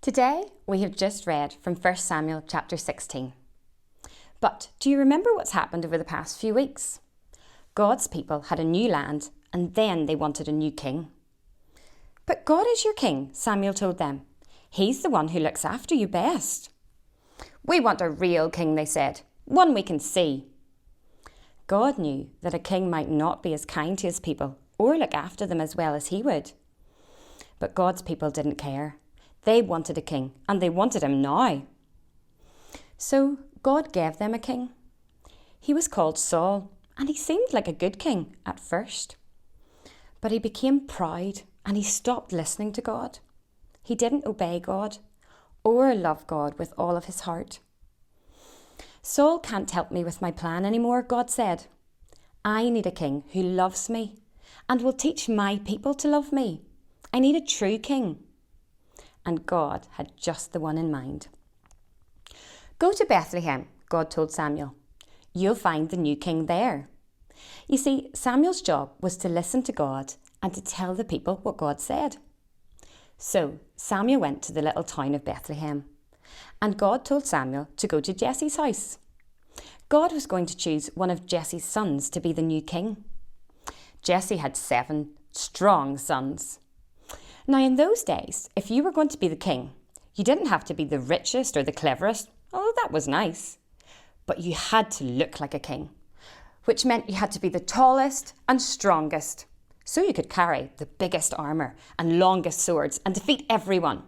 Today, we have just read from 1 Samuel chapter 16. But do you remember what's happened over the past few weeks? God's people had a new land and then they wanted a new king. But God is your king, Samuel told them. He's the one who looks after you best. We want a real king, they said, one we can see. God knew that a king might not be as kind to his people or look after them as well as he would. But God's people didn't care. They wanted a king, and they wanted him now. So God gave them a king. He was called Saul, and he seemed like a good king at first. But he became proud, and he stopped listening to God. He didn't obey God or love God with all of his heart. Saul can't help me with my plan anymore, God said. I need a king who loves me and will teach my people to love me. I need a true king. And God had just the one in mind. Go to Bethlehem, God told Samuel. You'll find the new king there. You see, Samuel's job was to listen to God and to tell the people what God said. So Samuel went to the little town of Bethlehem, and God told Samuel to go to Jesse's house. God was going to choose one of Jesse's sons to be the new king. Jesse had 7 strong sons. Now, in those days, if you were going to be the king, you didn't have to be the richest or the cleverest, although that was nice. But you had to look like a king, which meant you had to be the tallest and strongest, so you could carry the biggest armour and longest swords and defeat everyone.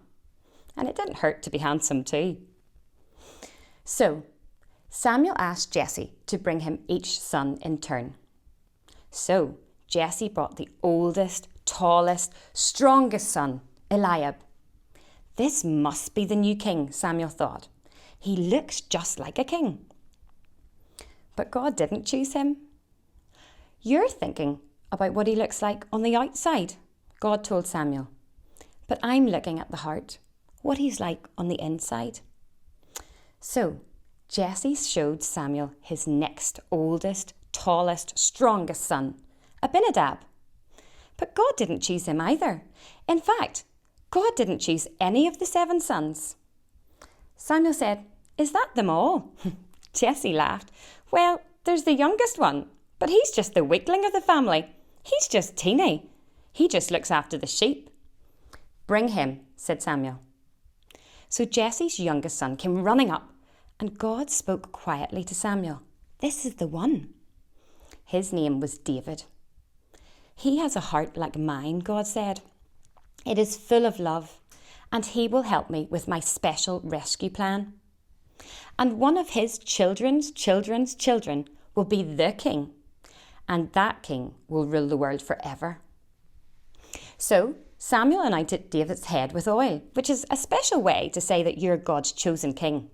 And it didn't hurt to be handsome too. So, Samuel asked Jesse to bring him each son in turn. So, Jesse brought the oldest, tallest, strongest son, Eliab. This must be the new king, Samuel thought. He looks just like a king. But God didn't choose him. You're thinking about what he looks like on the outside, God told Samuel. But I'm looking at the heart, what he's like on the inside. So Jesse showed Samuel his next oldest, tallest, strongest son, Abinadab. But God didn't choose him either. In fact, God didn't choose any of the 7 sons. Samuel said, "Is that them all?" Jesse laughed. "Well, there's the youngest one, but he's just the weakling of the family. He's just teeny. He just looks after the sheep." "Bring him," said Samuel. So Jesse's youngest son came running up, and God spoke quietly to Samuel. "This is the one." His name was David. "He has a heart like mine," God said. "It is full of love, and he will help me with my special rescue plan. And one of his children's children's children will be the king, and that king will rule the world forever." So Samuel anointed David's head with oil, which is a special way to say that you're God's chosen king.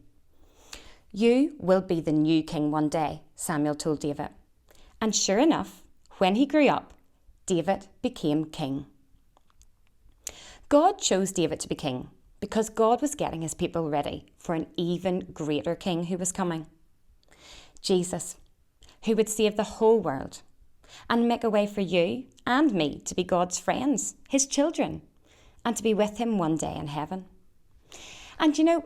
"You will be the new king one day," Samuel told David. And sure enough, when he grew up, David became king. God chose David to be king because God was getting his people ready for an even greater king who was coming. Jesus, who would save the whole world and make a way for you and me to be God's friends, his children, and to be with him one day in heaven. And you know,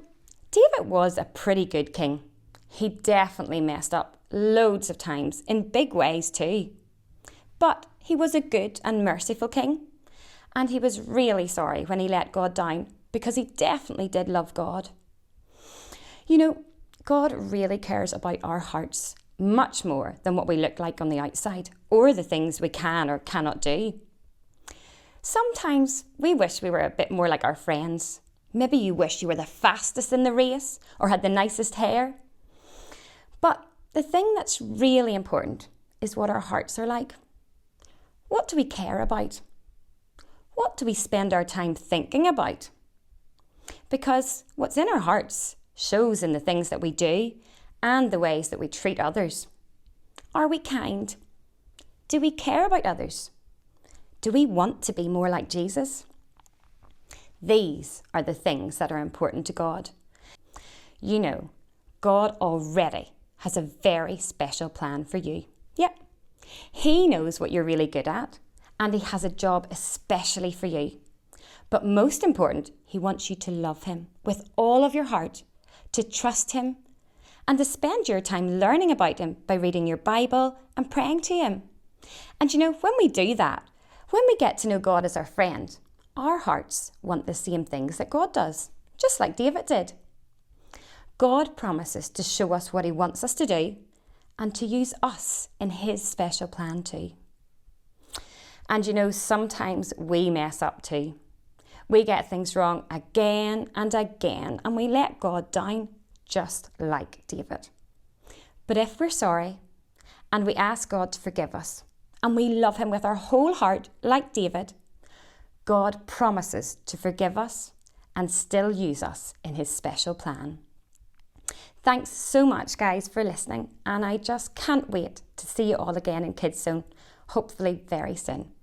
David was a pretty good king. He definitely messed up loads of times in big ways too. But he was a good and merciful king, and he was really sorry when he let God down because he definitely did love God. You know, God really cares about our hearts much more than what we look like on the outside or the things we can or cannot do. Sometimes we wish we were a bit more like our friends. Maybe you wish you were the fastest in the race or had the nicest hair. But the thing that's really important is what our hearts are like. What do we care about? What do we spend our time thinking about? Because what's in our hearts shows in the things that we do and the ways that we treat others. Are we kind? Do we care about others? Do we want to be more like Jesus? These are the things that are important to God. You know, God already has a very special plan for you. Yep. He knows what you're really good at, and he has a job especially for you. But most important, He wants you to love him with all of your heart, to trust him, and to spend your time learning about him by reading your Bible and praying to him. And when we do that, when we get to know God as our friend, our hearts want the same things that God does, just like David did. God promises to show us what he wants us to do and to use us in his special plan too. And sometimes we mess up too. We get things wrong again and again, and we let God down just like David. But if we're sorry and we ask God to forgive us and we love him with our whole heart like David, God promises to forgive us and still use us in his special plan. Thanks so much, guys, for listening, and I just can't wait to see you all again in Kids Zone, hopefully very soon.